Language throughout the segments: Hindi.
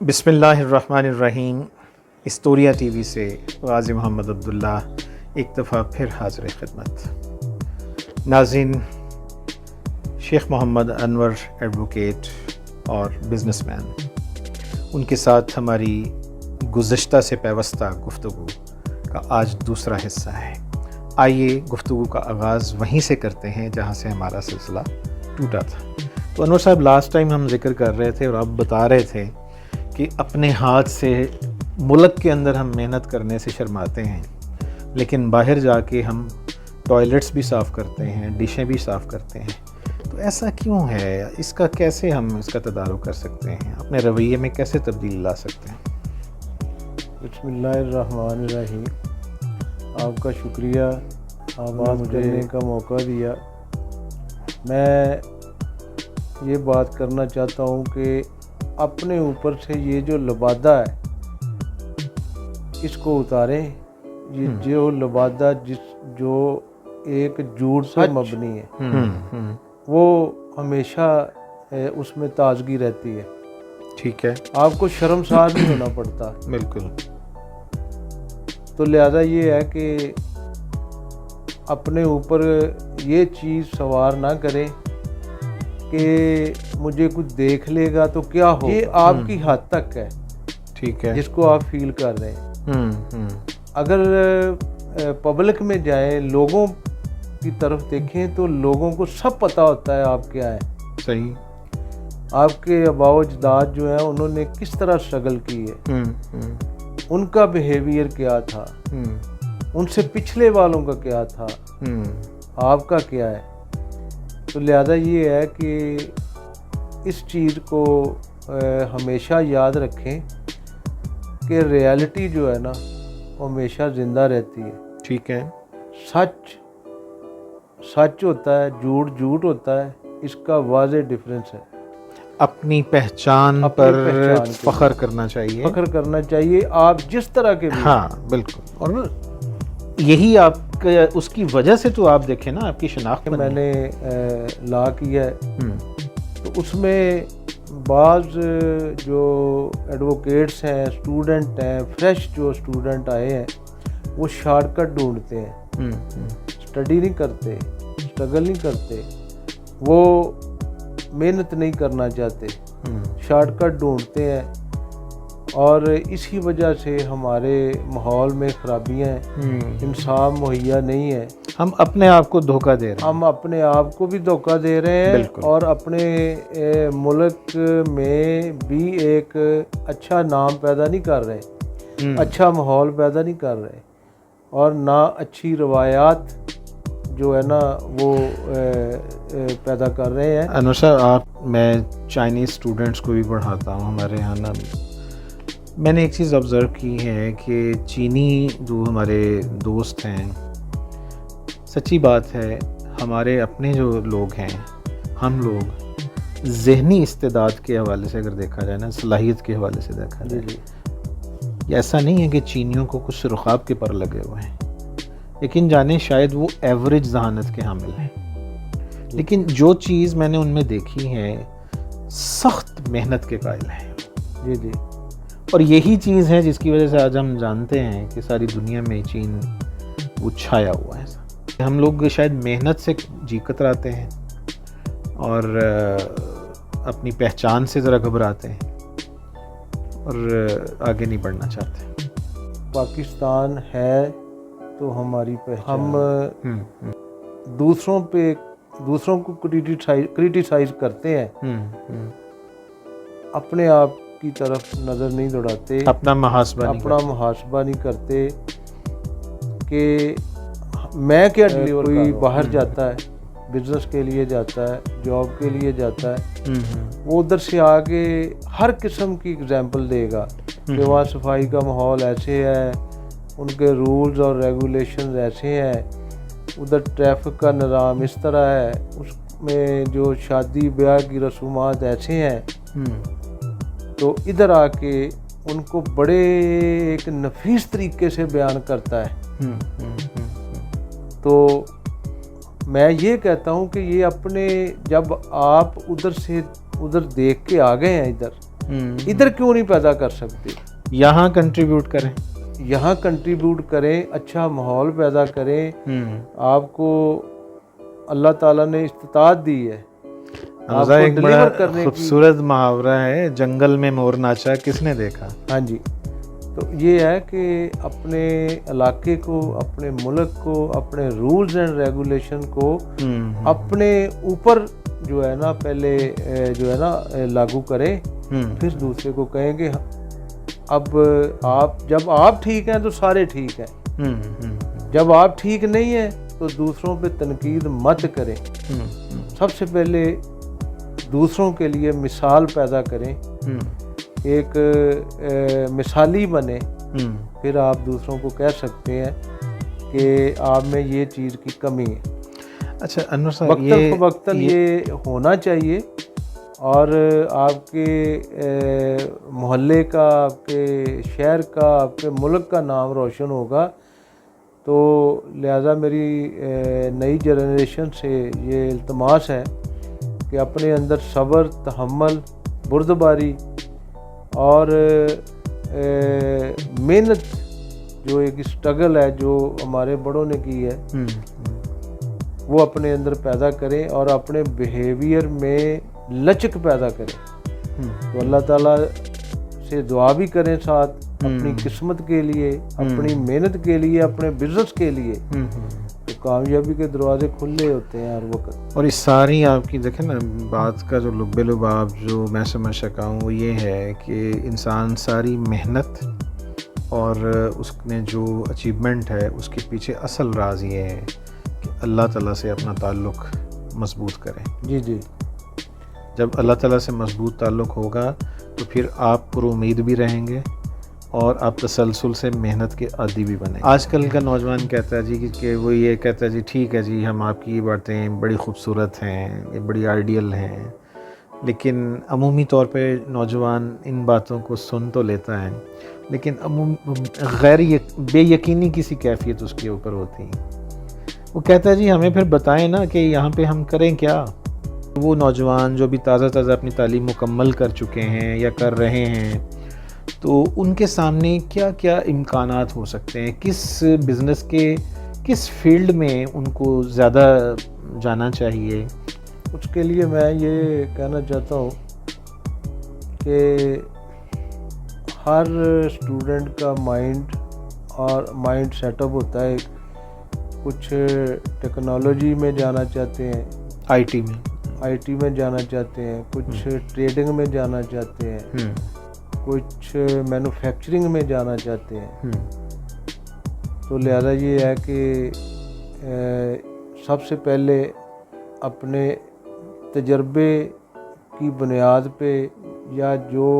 बिस्मिल्लाहिर्रहमानिर्रहीम। हिस्टोरिया टीवी से गाज़ी मोहम्मद अब्दुल्ला एक दफ़ा फिर हाज़िर खिदमत। नाज़रीन, शेख मोहम्मद अनवर एडवोकेट और बिज़नेसमैन, उनके साथ हमारी गुज़श्ता से पैवस्ता गुफ्तगू का आज दूसरा हिस्सा है। आइए गुफ्तगू का आगाज़ वहीं से करते हैं जहाँ से हमारा सिलसिला टूटा था। तो अनवर साहब, लास्ट टाइम हम जिक्र कर रहे थे और आप बता रहे थे कि अपने हाथ से मुल्क के अंदर हम मेहनत करने से शर्माते हैं, लेकिन बाहर जाके हम टॉयलेट्स भी साफ़ करते हैं, डिशें भी साफ़ करते हैं। तो ऐसा क्यों है? इसका कैसे हम इसका तदारुक कर सकते हैं? अपने रवैये में कैसे तब्दीली ला सकते हैं? बिस्मिल्लाहिर्रहमानिर्रहीम। आपका शुक्रिया, आवाज़ करने का मौका दिया। मैं ये बात करना चाहता हूँ कि अपने ऊपर से ये जो लबादा है इसको उतारें। ये जो लबादा जो एक झूठ से मबनी है वो हमेशा उसमें ताजगी रहती है। ठीक है, आपको शर्मसार नहीं होना पड़ता। बिल्कुल। तो लिहाजा ये है कि अपने ऊपर ये चीज़ सवार ना करें कि मुझे कुछ देख लेगा तो क्या हो। ये आपकी हद तक है, ठीक है, जिसको आप फील कर रहे हैं। अगर पब्लिक में जाएं, लोगों की तरफ देखें तो लोगों को सब पता होता है आप क्या है। सही। आपके आबाओ अजदाद जो है उन्होंने किस तरह स्ट्रगल की है, उनका बिहेवियर क्या था, उनसे पिछले वालों का क्या था, आपका क्या है। तो लिहाजा ये है कि इस चीज़ को हमेशा याद रखें कि रियलिटी जो है ना वो हमेशा ज़िंदा रहती है। ठीक है। सच सच होता है, झूठ झूठ होता है। इसका वाज़े डिफरेंस है। अपनी पहचान पर फ़ख्र करना चाहिए, फ़ख्र करना चाहिए, आप जिस तरह के भी। हाँ बिल्कुल। और यही आपका उसकी वजह से तो आप देखें ना, आपकी शनाख्त मैंने ला किया है तो उसमें बाज़ जो एडवोकेट्स हैं, स्टूडेंट हैं, फ्रेश जो स्टूडेंट आए हैं, वो शॉर्टकट ढूंढते हैं, स्टडी नहीं करते, स्ट्रगल नहीं करते, वो मेहनत नहीं करना चाहते, शॉर्टकट ढूंढते हैं। और इसी वजह से हमारे माहौल में खराबियाँ हैं, इंसाफ मुहैया नहीं है। हम अपने आप को धोखा दे रहे हैं। हम अपने आप को भी धोखा दे रहे हैं और अपने मुल्क में भी एक अच्छा नाम पैदा नहीं कर रहे, अच्छा माहौल पैदा नहीं कर रहे, और ना अच्छी रवायात जो है ना वो पैदा कर रहे हैं। अनवर साहब, मैं चाइनीज़ स्टूडेंट्स को भी पढ़ाता हूँ हमारे यहाँ ना। मैंने एक चीज़ ऑब्ज़र्व की है कि चीनी जो हमारे दोस्त हैं, सच्ची बात है, हमारे अपने जो लोग हैं, हम लोग ज़हनी इस्तेदाद के हवाले से अगर देखा जाए ना, सलाहियत के हवाले से देखा जाए, ये ऐसा नहीं है कि चीनियों को कुछ रुखाब के पर लगे हुए हैं, लेकिन जाने शायद वो एवरेज जहानत के हामिल हैं। लेकिन जो चीज़ मैंने उनमें देखी है, सख्त मेहनत के कायल हैं। जी जी। और यही चीज़ है जिसकी वजह से आज हम जानते हैं कि सारी दुनिया में चीन वो छाया हुआ है। हम लोग शायद मेहनत से जी कतराते हैं और अपनी पहचान से ज़रा घबराते हैं और आगे नहीं बढ़ना चाहते। पाकिस्तान है तो हमारी पहचान। हम दूसरों को क्रिटिसाइज करते हैं, अपने आप की तरफ नज़र नहीं दौड़ाते, अपना मुहासबा नहीं करते कि मैं क्या डिलीवर। कोई बाहर जाता है, बिजनेस के लिए जाता है, जॉब के लिए जाता है, वो उधर से आके हर किस्म की एग्जांपल देगा कि वहाँ सफाई का माहौल ऐसे है, उनके रूल्स और रेगुलेशन ऐसे हैं, उधर ट्रैफिक का निज़ाम इस तरह है, उसमें जो शादी ब्याह की रसूमात ऐसे हैं। तो इधर आके उनको बड़े एक नफीस तरीके से बयान करता है। तो मैं ये कहता हूँ कि ये अपने, जब आप उधर से उधर देख के आ गए हैं इधर, इधर क्यों नहीं पैदा कर सकते? यहाँ कंट्रीब्यूट करें, यहाँ कंट्रीब्यूट करें, अच्छा माहौल पैदा करें। आपको अल्लाह ताला ने इस्तिताअत दी है, आपको एक बड़ा खूबसूरत मुहावरा है, जंगल में मोर नाचा किसने देखा। हाँ जी, तो ये है कि अपने इलाके को, अपने मुल्क को, अपने रूल्स एंड रेगुलेशन को अपने ऊपर जो है ना पहले जो है ना लागू करें, फिर दूसरे को कहें कि अब आप, जब आप ठीक हैं तो सारे ठीक हैं, जब आप ठीक नहीं हैं तो दूसरों पे तनकीद मत करें। सबसे पहले दूसरों के लिए मिसाल पैदा करें, एक मिसाली बने, फिर आप दूसरों को कह सकते हैं कि आप में ये चीज़ की कमी है। अच्छा अनवर साहब, वक्तन ये होना चाहिए, और आपके मोहल्ले का, आपके शहर का, आपके मुल्क का नाम रोशन होगा। तो लिहाजा मेरी नई जनरेशन से ये इल्तमास है कि अपने अंदर सब्र, तहम्मुल, बुर्दबारी और मेहनत, जो एक स्ट्रगल है जो हमारे बड़ों ने की है, वो अपने अंदर पैदा करें और अपने बिहेवियर में लचक पैदा करें। तो अल्लाह ताला से दुआ भी करें साथ, अपनी किस्मत के लिए, अपनी मेहनत के लिए, अपने बिजनेस के लिए, तो कामयाबी के दरवाजे खुले होते हैं हर वक्त। और इस सारी आपकी देखें ना बात का जो लुब्बे लुबाब जो मैं समझ सका हूँ वो ये है कि इंसान सारी मेहनत और उसने जो अचीवमेंट है उसके पीछे असल राज ये है कि अल्लाह ताला से अपना ताल्लुक़ मजबूत करें। जी जी, जब अल्लाह ताला से मजबूत ताल्लुक़ होगा तो फिर आप पुरुमीद भी रहेंगे और आप तसलसल से मेहनत के आदी भी बने। आजकल का नौजवान कहता है जी कि वो ये कहता है जी ठीक है जी, हम आपकी बातें बड़ी खूबसूरत हैं, ये बड़ी आइडियल हैं, लेकिन अमूमी तौर पे नौजवान इन बातों को सुन तो लेता है, लेकिन बेयकीनी किसी कैफियत उसके ऊपर होती है। वो कहता है जी हमें फिर बताएं ना कि यहाँ पे हम करें क्या। वो नौजवान जो भी ताज़ा अपनी तालीम मुकम्मल कर चुके हैं या कर रहे हैं, तो उनके सामने क्या क्या इम्कानात हो सकते हैं, किस बिज़नेस के किस फील्ड में उनको ज़्यादा जाना चाहिए। उसके लिए मैं ये कहना चाहता हूँ कि हर स्टूडेंट का माइंड सेटअप होता है। कुछ टेक्नोलॉजी में जाना चाहते हैं, आईटी में जाना चाहते हैं, कुछ ट्रेडिंग में जाना चाहते हैं, कुछ मैन्युफैक्चरिंग में जाना चाहते हैं। तो लिहाजा ये है कि सबसे पहले अपने तजर्बे की बुनियाद पे या जो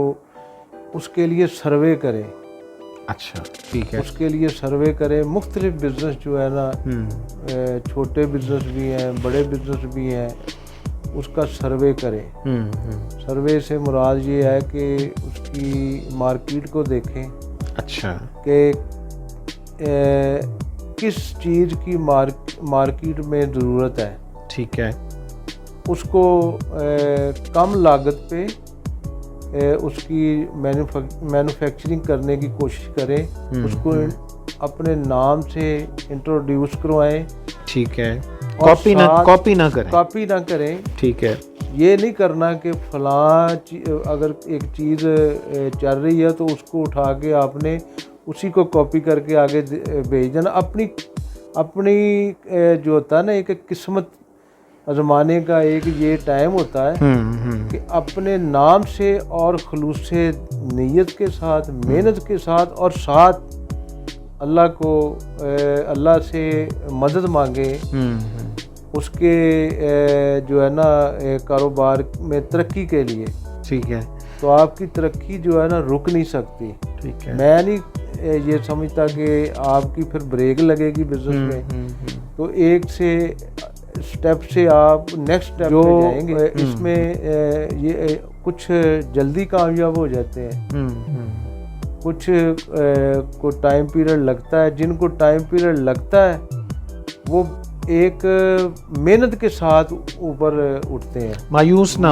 उसके लिए सर्वे करें। अच्छा ठीक है, उसके लिए सर्वे करें। मुख्तलिफ बिज़नेस जो है ना, छोटे बिज़नेस भी हैं, बड़े बिज़नेस भी हैं, उसका सर्वे करें। सर्वे से मुराद ये है कि उसकी मार्केट को देखें। अच्छा, कि किस चीज़ की मार्केट में ज़रूरत है। ठीक है, उसको कम लागत पे उसकी मैन्युफैक्चरिंग करने की कोशिश करें। उसको अपने नाम से इंट्रोड्यूस करवाएं। ठीक है, कॉपी ना करें। ठीक है, ये नहीं करना कि फ़लाँ अगर एक चीज़ चल रही है तो उसको उठा के आपने उसी को कॉपी करके आगे भेज देना। अपनी जो होता है ना, एक किस्मत आजमाने का एक ये टाइम होता है कि अपने नाम से और खुलूस से, नीयत के साथ, मेहनत के साथ, और साथ अल्लाह से मदद मांगे उसके जो है ना कारोबार में तरक्की के लिए। ठीक है, तो आपकी तरक्की जो है ना रुक नहीं सकती। ठीक है, मैं नहीं ये समझता कि आपकी फिर ब्रेक लगेगी बिजनेस में। तो एक से स्टेप से आप नेक्स्ट स्टेप पे जाएंगे। इसमें ये कुछ जल्दी कामयाब हो जाते हैं, कुछ को टाइम पीरियड लगता है। जिनको टाइम पीरियड लगता है वो एक मेहनत के साथ ऊपर उठते हैं। मायूस ना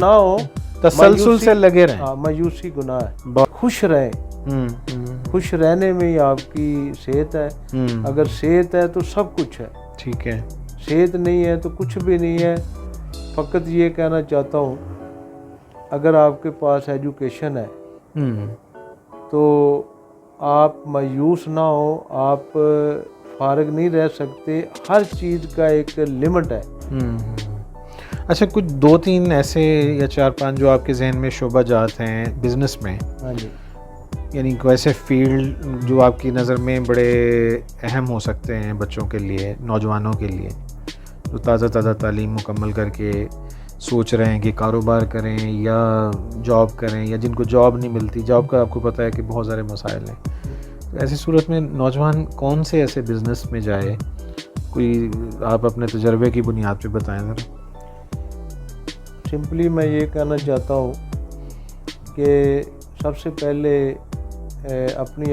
हो, तसलसल से लगे रहें। मायूसी गुनाह है। खुश रहें, खुश रहने में ही आपकी सेहत है। अगर सेहत है तो सब कुछ है। ठीक है। सेहत नहीं है तो कुछ भी नहीं है। फ़कत ये कहना चाहता हूँ, अगर आपके पास एजुकेशन है तो आप मायूस ना हो, आप फारग नहीं रह सकते। हर चीज़ का एक लिमिट है। अच्छा, कुछ 2-3 ऐसे या 4-5 जो आपके जहन में शोबा जात हैं बिजनेस में? हाँ जी। यानी वैसे फील्ड जो आपकी नज़र में बड़े अहम हो सकते हैं बच्चों के लिए, नौजवानों के लिए, जो ताज़ा तालीम मुकम्मल करके सोच रहे हैं कि कारोबार करें या जॉब करें, या जिनको जॉब नहीं मिलती, जॉब का आपको पता है कि बहुत सारे मसाइल हैं, तो ऐसी सूरत में नौजवान कौन से ऐसे बिज़नेस में जाए? कोई आप अपने तजर्बे की बुनियाद पे बताएं ज़रा। सिंपली मैं ये कहना चाहता हूँ कि सबसे पहले अपनी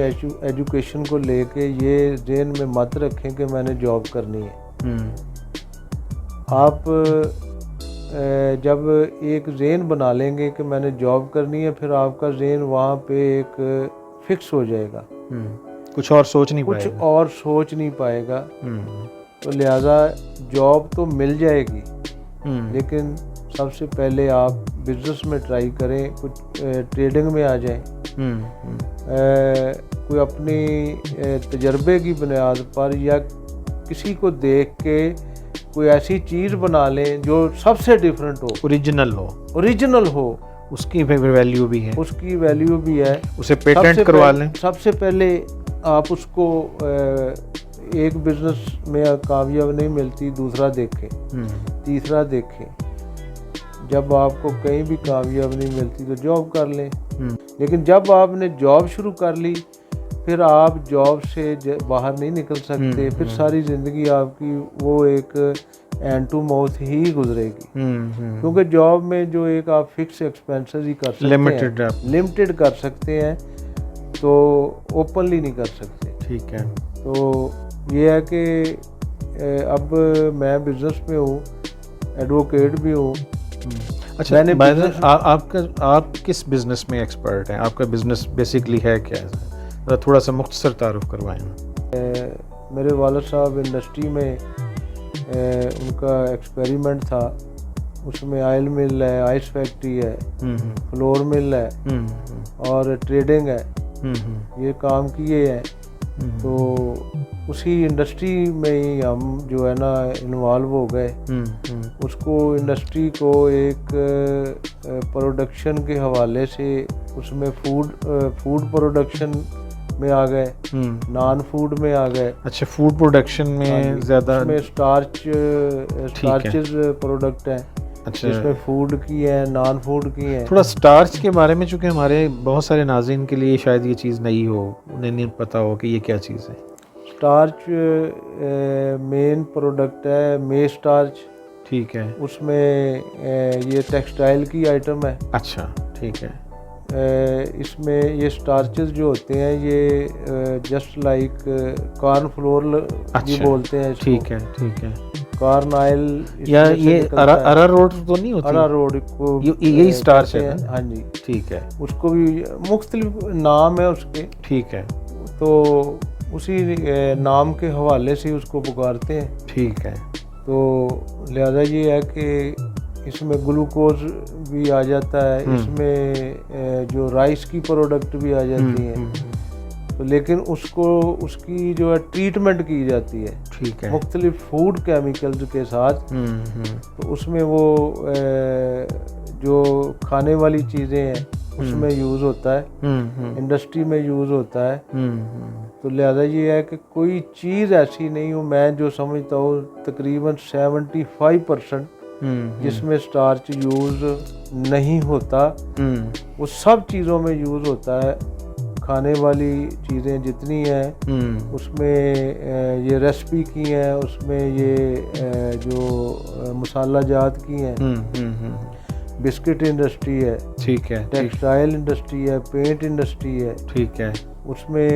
एजुकेशन को लेके ये ज़हन में मत रखें कि मैंने जॉब करनी है। आप जब एक ज़हन बना लेंगे कि मैंने जॉब करनी है, फिर आपका ज़हन वहाँ पे एक फिक्स हो जाएगा। कुछ और सोच नहीं पाएगा। तो लिहाजा जॉब तो मिल जाएगी, लेकिन सबसे पहले आप बिज़नेस में ट्राई करें, कुछ ट्रेडिंग में आ जाएं। कोई अपनी तजर्बे की बुनियाद पर या किसी को देख के कोई ऐसी चीज़ बना लें जो सबसे डिफरेंट हो, ओरिजिनल हो। उसकी वैल्यू भी है, उसे पेटेंट करवा लें। सबसे पहले आप उसको एक बिजनेस में कामयाब नहीं मिलती, दूसरा देखें, तीसरा देखें। जब आपको कहीं भी कामयाब नहीं मिलती तो जॉब कर लें। लेकिन जब आपने जॉब शुरू कर ली, फिर आप जॉब से बाहर नहीं निकल सकते। फिर सारी ज़िंदगी आपकी वो एक हैंड टू माउथ ही गुजरेगी। क्योंकि जॉब में जो एक आप फिक्स एक्सपेंसेस ही कर सकते हैं, लिमिटेड कर सकते हैं, तो ओपनली नहीं कर सकते। ठीक है। तो ये है कि अब मैं बिज़नेस में हूँ, एडवोकेट भी हूँ। अच्छा, आप किस बिज़नेस में एक्सपर्ट हैं? आपका बिज़नेस बेसिकली है क्या? थोड़ा सा मुख्तसर तारुफ करवाएं। मेरे वालिद साहब इंडस्ट्री में उनका एक्सपेरिमेंट था। उसमें ऑयल मिल है, आइस फैक्ट्री है, फ्लोर मिल है और ट्रेडिंग है। ये काम किए हैं। तो उसी इंडस्ट्री में ही हम जो है ना इन्वॉल्व हो गए। उसको इंडस्ट्री को एक प्रोडक्शन के हवाले से उसमें फूड प्रोडक्शन में आ गए, नॉन फूड में आ गए। अच्छा, फूड प्रोडक्शन में ज़्यादा उसमें स्टार्चेस प्रोडक्ट हैं। अच्छा, इसमें फूड की है, नॉन फूड की है। थोड़ा स्टार्च के बारे में, चूँकि हमारे बहुत सारे नाज़रीन के लिए शायद ये चीज़ नई हो, उन्हें नहीं पता हो कि ये क्या चीज़ है। स्टार्च मेन प्रोडक्ट है, मे स्टार्च। ठीक है। उसमें ये टेक्सटाइल की आइटम है। अच्छा, ठीक है। इसमें ये स्टार्चेस जो होते हैं ये जस्ट लाइक कॉर्न फ्लोर भी बोलते हैं इसको। ठीक है। कॉर्न ऑयल या ये अरारोट तो नहीं होती? अरारोट को यही स्टार्च है। हाँ जी, ठीक है। उसको भी मुख्तलिफ नाम है उसके। ठीक है। तो उसी नाम के हवाले से उसको पुकारते हैं। ठीक है। तो लिहाजा ये है कि इसमें ग्लूकोज भी आ जाता है, इसमें जो राइस की प्रोडक्ट भी आ जाती हैं। तो लेकिन उसकी जो है ट्रीटमेंट की जाती है। ठीक है। मुख्तलिफ फूड केमिकल्स के साथ। तो उसमें वो जो खाने वाली चीज़ें हैं उसमें यूज़ होता है, इंडस्ट्री में यूज़ होता है। तो लिहाजा ये है कि कोई चीज़ ऐसी नहीं हो, मैं जो समझता हूँ तकरीबन 75% जिसमें स्टार्च यूज़ नहीं होता, वो सब चीज़ों में यूज़ होता है। खाने वाली चीज़ें जितनी हैं उसमें ये रेसिपी की हैं, उसमें ये जो मसाला जात की हैं। बिस्किट इंडस्ट्री है। ठीक है। टेक्सटाइल इंडस्ट्री है, पेंट इंडस्ट्री है। ठीक है। उसमें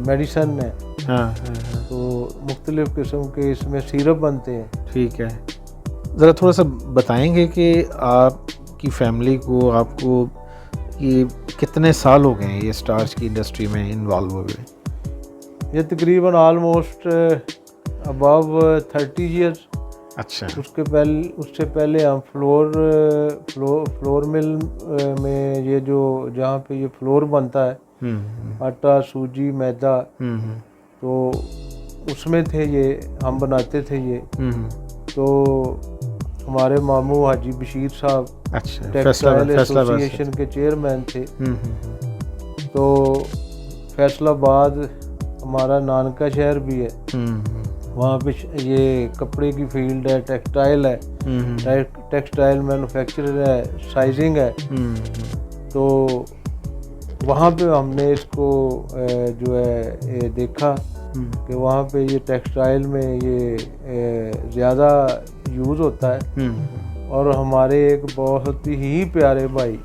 मेडिसन है। हाँ। तो मुख्तलिफ किस्म के इसमें सिरप बनते हैं। ठीक है। ज़रा थोड़ा सा बताएंगे कि आप आपकी फैमिली को, आपको ये कितने साल हो गए हैं ये स्टार्स की इंडस्ट्री में इन्वॉल्व हुए? ये तकरीबन ऑलमोस्ट अबव 30 ईयर्स। अच्छा। उससे पहले हम फ्लोर मिल में, ये जो जहाँ पे ये फ्लोर बनता है, आटा, सूजी, मैदा, तो उसमें थे ये, हम बनाते थे ये। तो हमारे मामू हाजी बशीर साहब टेक्सटाइल एसोसिएशन के चेयरमैन थे। तो फैसलाबाद हमारा नानका शहर भी है, वहाँ पे ये कपड़े की फील्ड है, टेक्सटाइल है, टेक्सटाइल मैन्युफैक्चरर है, साइजिंग है। तो वहाँ पे हमने इसको जो है ये देखा कि वहाँ पे ये टेक्सटाइल में ये ज़्यादा यूज़ होता है। और हमारे एक बहुत ही प्यारे भाई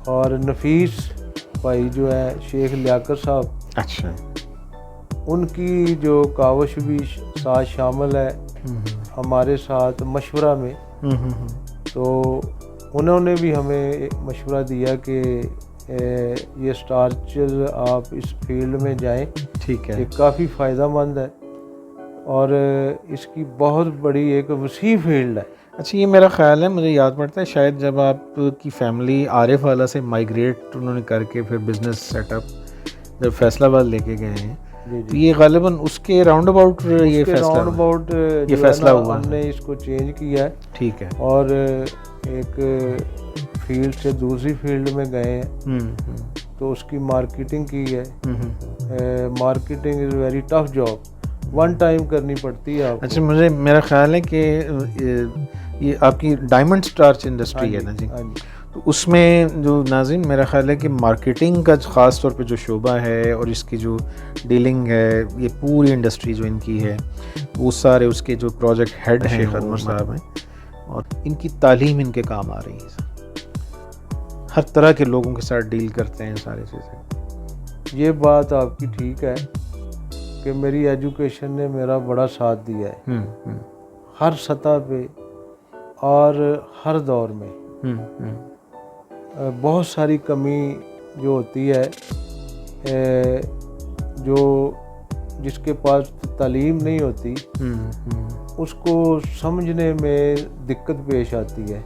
और नफीस भाई जो है शेख लियाकत साहब, अच्छा, उनकी जो कावश भी साथ शामिल है हमारे साथ मशवरा में। तो उन्होंने भी हमें मशवरा दिया कि ये स्टार्चर आप इस फील्ड में जाएं, ठीक है, ये काफ़ी फ़ायदेमंद है और इसकी बहुत बड़ी एक वसी फील्ड है। अच्छा, ये मेरा ख्याल है, मुझे याद पड़ता है शायद जब आपकी फैमिली आरिफ वाला से माइग्रेट उन्होंने करके फिर बिज़नेस सेटअप जब फैसलाबाद लेके गए हैं, तो ये गालिबन उसके राउंड अबाउट ये फैसला हुआ, हमने इसको चेंज किया है, ठीक है, और एक फील्ड से दूसरी फील्ड में गए हैं। तो उसकी मार्केटिंग की है। Marketing is very tough job, one time करनी पड़ती है आपको। अच्छा, मुझे मेरा ख्याल है कि ये आपकी डायमंड स्टार्च इंडस्ट्री है ना जी, तो उसमें जो नाज़रीन मेरा ख्याल है कि मार्केटिंग का ख़ास तौर पे जो शोबा है और इसकी जो डीलिंग है, ये पूरी इंडस्ट्री जो इनकी है, वो सारे उसके जो प्रोजेक्ट हेड हैं अनवर साहब हैं, और इनकी तालीम इनके काम आ रही है। हर तरह के लोगों के साथ डील करते हैं सारी चीज़ें। ये बात आपकी ठीक है कि मेरी एजुकेशन ने मेरा बड़ा साथ दिया है हर सतह पे और हर दौर में। बहुत सारी कमी जो होती है, जो जिसके पास तालीम नहीं होती उसको समझने में दिक्कत पेश आती है।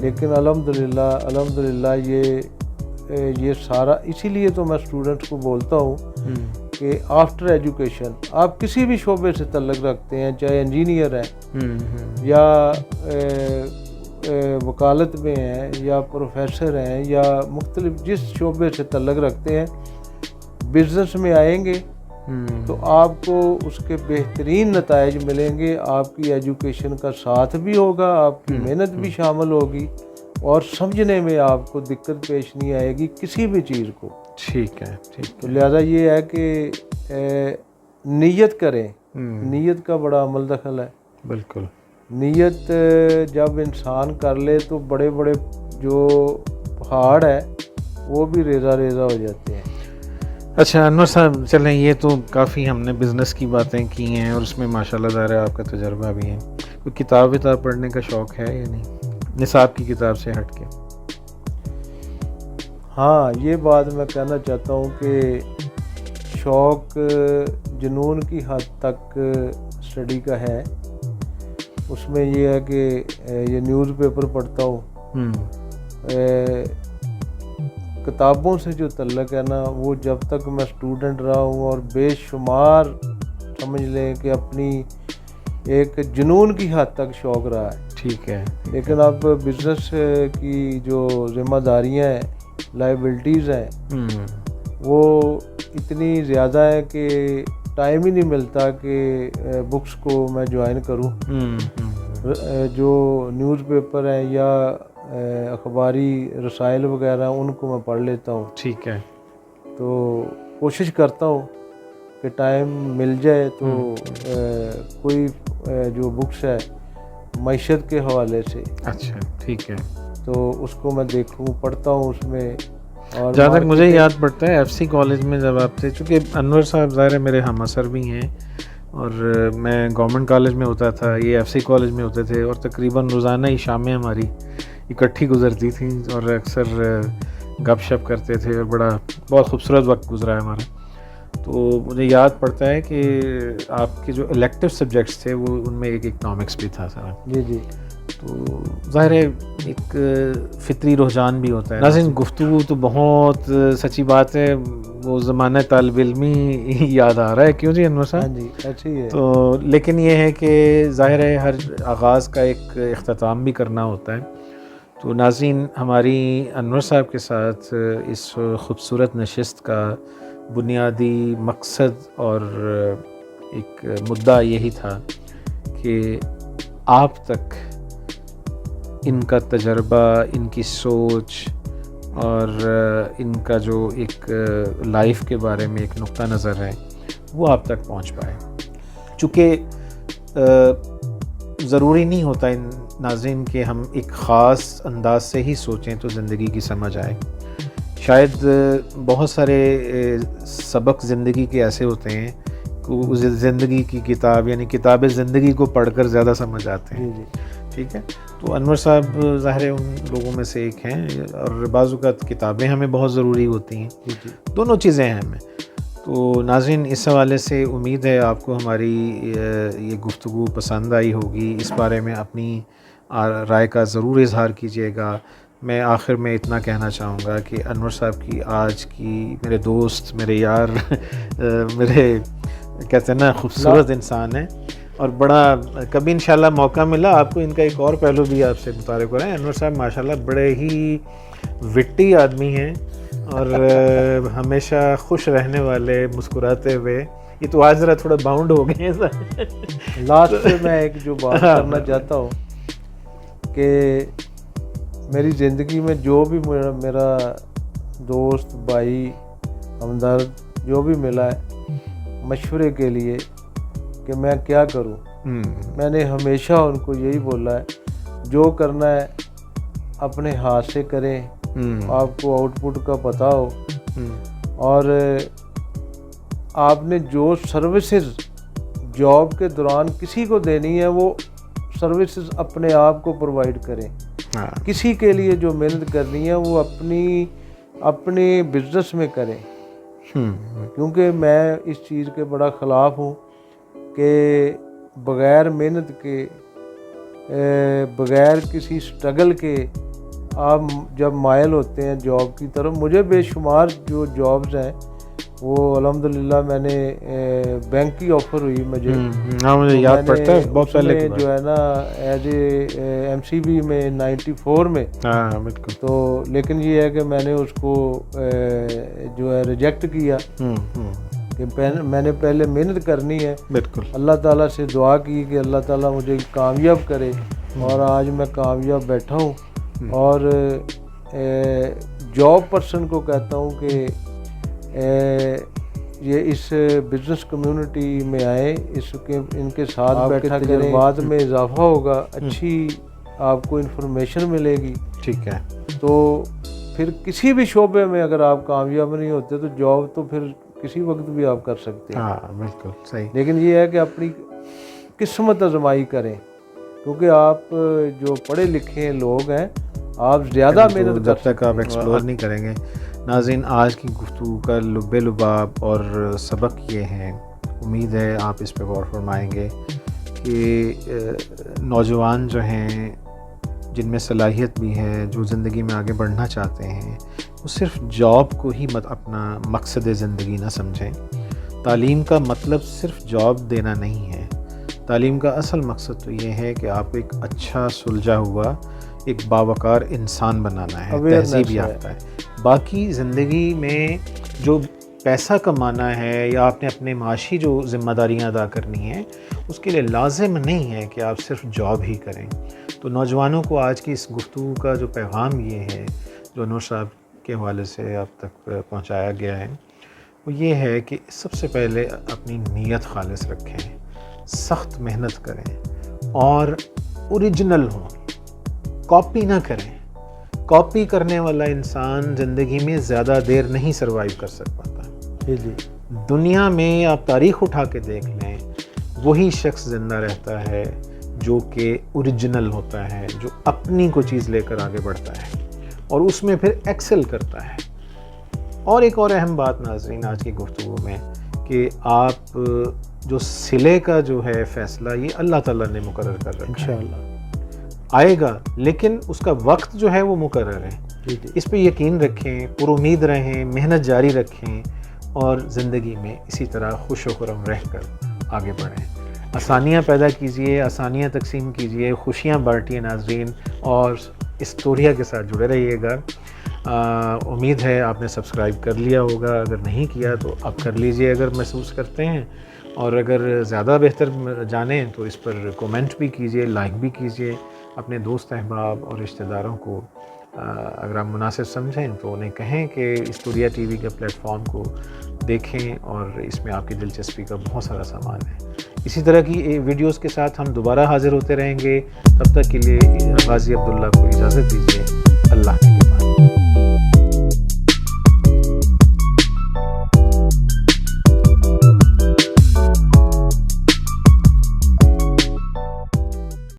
लेकिन अल्हम्दुलिल्लाह ये सारा, इसीलिए तो मैं स्टूडेंट्स को बोलता हूँ कि आफ्टर एजुकेशन आप किसी भी शोबे से तल्लुक़ रखते हैं, चाहे इंजीनियर हैं या वकालत में हैं या प्रोफेसर हैं या मुख्तलिफ जिस शोबे से तल्लुक़ रखते हैं, बिज़नेस में आएंगे तो आपको उसके बेहतरीन नताइज मिलेंगे। आपकी एजुकेशन का साथ भी होगा, आपकी मेहनत भी शामिल होगी और समझने में आपको दिक्कत पेश नहीं आएगी किसी भी चीज़ को। ठीक है, ठीक। तो लिहाजा ये है कि नीयत करें, नीयत का बड़ा अमल दखल है। बिल्कुल, नीयत जब इंसान कर ले तो बड़े बड़े जो पहाड़ है वो भी रेजा रेजा हो जाते हैं। अच्छा अनवर साहब, चलें, ये तो काफ़ी हमने बिज़नेस की बातें की हैं और उसमें माशाल्लाह ज़ाहिर है आपका तजर्बा भी है। कोई किताब पढ़ने का शौक़ है या नहीं, निसाब की किताब से हट के? हाँ, ये बात मैं कहना चाहता हूँ कि शौक़ जुनून की हद तक स्टडी का है। उसमें ये है कि ये न्यूज़पेपर पढ़ता हूँ। किताबों से जो तल्लुक़ है ना, वो जब तक मैं स्टूडेंट रहा हूँ और बेशुमार समझ लें कि अपनी एक जुनून की हद तक शौक़ रहा है। ठीक है। लेकिन अब बिज़नेस की जो ज़िम्मेदारियाँ हैं, लायबिलिटीज़ हैं, वो इतनी ज़्यादा है कि टाइम ही नहीं मिलता कि बुक्स को मैं ज्वाइन करूँ। जो न्यूज़पेपर हैं या अखबारी रसाइल वगैरह उनको मैं पढ़ लेता हूँ। ठीक है। तो कोशिश करता हूँ कि टाइम मिल जाए तो कोई जो बुक्स है मईशत के हवाले से, अच्छा ठीक है, तो उसको मैं देखूँ, पढ़ता हूँ उसमें। और जहाँ तक मुझे याद पड़ता है FC कॉलेज में जब आपसे, चूँकि अनवर साहब ज़ाहिर है मेरे हम असर भी हैं और मैं गवर्नमेंट कॉलेज में होता था, ये FC कॉलेज में होते थे और तकरीबन रोज़ाना ही शामें हमारी इकट्ठी गुजरती थी और अक्सर गपशप करते थे और बहुत खूबसूरत वक्त गुजरा है हमारा। तो मुझे याद पड़ता है कि आपके जो इलेक्टिव सब्जेक्ट्स थे वो उनमें एक इकनॉमिक्स भी था सारा। जी जी। तो ज़ाहिर है एक फ़ितरी रुझान भी होता है। नाज़रीन, गुफ्तगू तो बहुत सच्ची बात है, वो ज़माना तालिब इल्मी याद आ रहा है। क्यों जी अनवर साहब? हाँ जी, अच्छी है। तो लेकिन ये है कि ज़ाहिर है हर आगाज़ का एक इख्तिताम भी करना होता है। तो नाज़रीन, हमारी अनवर साहब के साथ इस खूबसूरत नशिस्त का बुनियादी मकसद और एक मुद्दा यही था कि आप तक इनका तजर्बा, इनकी सोच और इनका जो एक लाइफ के बारे में एक नुक्ता नज़र है वो आप तक पहुंच पाए। चूँकि ज़रूरी नहीं होता इन नाज़रीन कि हम एक ख़ास अंदाज से ही सोचें तो ज़िंदगी की समझ आए। शायद बहुत सारे सबक ज़िंदगी के ऐसे होते हैं कि उस ज़िंदगी की किताब यानी किताब ज़िंदगी को पढ़कर ज़्यादा समझ आते हैं। जी। ठीक है, तो अनवर साहब ज़ाहिर है उन लोगों में से एक हैं और बाज़ औक़ात किताबें हमें बहुत ज़रूरी होती हैं। जी। दोनों चीज़ें हैं हमें। तो नाज़रीन, इस हवाले से उम्मीद है आपको हमारी ये गुफ्तगू पसंद आई होगी। इस बारे में अपनी राय का ज़रूर इज़हार कीजिएगा। मैं आखिर में इतना कहना चाहूँगा कि अनवर साहब की आज की मेरे दोस्त, मेरे यार मेरे कहते हैं ना खूबसूरत इंसान है और बड़ा कभी इंशाल्लाह मौका मिला आपको इनका एक और पहलू भी आपसे मुतारिफ करें। अनवर साहब माशाल्लाह बड़े ही विट्टी आदमी हैं और हमेशा खुश रहने वाले, मुस्कुराते हुए। ये तो आज ज़रा थोड़ा बाउंड हो गए हैं सर। लास्ट में मैं एक जो बात करना चाहता हूँ कि मेरी ज़िंदगी में जो भी मेरा दोस्त, भाई, हमदर्द जो भी मिला है मशवरे के लिए कि मैं क्या करूं, मैंने हमेशा उनको यही बोला है, जो करना है अपने हाथ से करें, आपको आउटपुट का पता हो और आपने जो सर्विसेज जॉब के दौरान किसी को देनी है वो सर्विसेज अपने आप को प्रोवाइड करें। किसी के लिए जो मेहनत करनी है वो अपने बिजनेस में करें। क्योंकि मैं इस चीज़ के बड़ा ख़िलाफ़ हूँ कि बग़ैर मेहनत के, बग़ैर किसी स्ट्रगल के आप जब मायल होते हैं जॉब की तरफ। मुझे बेशुमार जो जॉब्स हैं वो अल्हम्दुलिल्लाह मैंने बैंक की ऑफ़र हुई मुझे। हाँ, मुझे याद पड़ता है बहुत पहले जो है ना एज ए MCB में 94 में। हाँ बिल्कुल। तो लेकिन ये है कि मैंने उसको जो है रिजेक्ट किया कि मैंने पहले मेहनत करनी है। बिल्कुल। अल्लाह ताला से दुआ की कि अल्लाह ताला मुझे कामयाब करे और आज मैं कामयाब बैठा हूँ। और जॉब पर्सन को कहता हूँ कि ये इस बिज़नेस कम्युनिटी में आए, इसके इनके साथ बैठा करें, बाद में इजाफा होगा, अच्छी आपको इन्फॉर्मेशन मिलेगी। ठीक है। तो फिर किसी भी शोबे में अगर आप कामयाब नहीं होते तो जॉब तो फिर किसी वक्त भी आप कर सकते हैं। हाँ बिल्कुल सही। लेकिन ये है कि अपनी किस्मत आजमाई करें, क्योंकि आप जो पढ़े लिखे लोग हैं आप ज़्यादा मेहनत जब तक आप एक्सप्लोर नहीं करेंगे। नाज़रीन, आज की गुफ्तगू का लुब्बे लुबाब और सबक ये हैं, उम्मीद है आप इस पर गौर फरमाएंगे कि नौजवान जो हैं जिनमें सलाहियत भी है, जो ज़िंदगी में आगे बढ़ना चाहते हैं, वो सिर्फ जॉब को ही अपना मकसद ज़िंदगी ना समझें। तालीम का मतलब सिर्फ जॉब देना नहीं है। तालीम का असल मकसद तो ये है कि आपको एक अच्छा सुलझा हुआ एक बावकार इंसान बनाना है, तहज़ीब याफ्ता है। बाकी ज़िंदगी में जो पैसा कमाना है या आपने अपने माशी जो ज़िम्मेदारियाँ अदा करनी हैं, उसके लिए लाजिम नहीं है कि आप सिर्फ जॉब ही करें। तो नौजवानों को आज की इस गुफ्तगू का जो पैगाम ये है, जो अनवर साहब के हवाले से आप तक पहुँचाया गया है, वो ये है कि सबसे पहले अपनी नीयत खालिस रखें, सख्त मेहनत करें और ओरिजिनल हों, कॉपी ना करें। कॉपी करने वाला इंसान ज़िंदगी में ज़्यादा देर नहीं सरवाइव कर सक पाता। जी। दुनिया में आप तारीख़ उठा के देख लें, वही शख्स ज़िंदा रहता है जो कि ओरिजिनल होता है, जो अपनी को चीज़ लेकर आगे बढ़ता है और उसमें फिर एक्सेल करता है। और एक और अहम बात नाज़रीन आज की गुफ्तगू में कि आप जो सिले का जो है फ़ैसला ये अल्लाह ताला ने मुकर्रर कर रखा है, इंशाअल्लाह आएगा, लेकिन उसका वक्त जो है वो मुकर्रर है। इस पे यकीन रखें, पुरुमीद रहें, मेहनत जारी रखें और ज़िंदगी में इसी तरह खुश व खुर्रम रहकर आगे बढ़ें। आसानियाँ पैदा कीजिए, आसानियाँ तकसीम कीजिए, खुशियाँ बांटिए नाज़रीन, और स्टोरिया के साथ जुड़े रहिएगा। उम्मीद है आपने सब्सक्राइब कर लिया होगा, अगर नहीं किया तो अब कर लीजिए अगर महसूस करते हैं, और अगर ज़्यादा बेहतर जानें तो इस पर कमेंट भी कीजिए, लाइक भी कीजिए। अपने दोस्त अहबाब और रिश्तेदारों को अगर आप मुनासिब समझें तो उन्हें कहें कि स्टोरिया टीवी के प्लेटफॉर्म को देखें, और इसमें आपकी दिलचस्पी का बहुत सारा सामान है। इसी तरह की वीडियोस के साथ हम दोबारा हाज़िर होते रहेंगे। तब तक के लिए गाज़ी अब्दुल्ला को इजाज़त दीजिए। अल्लाह के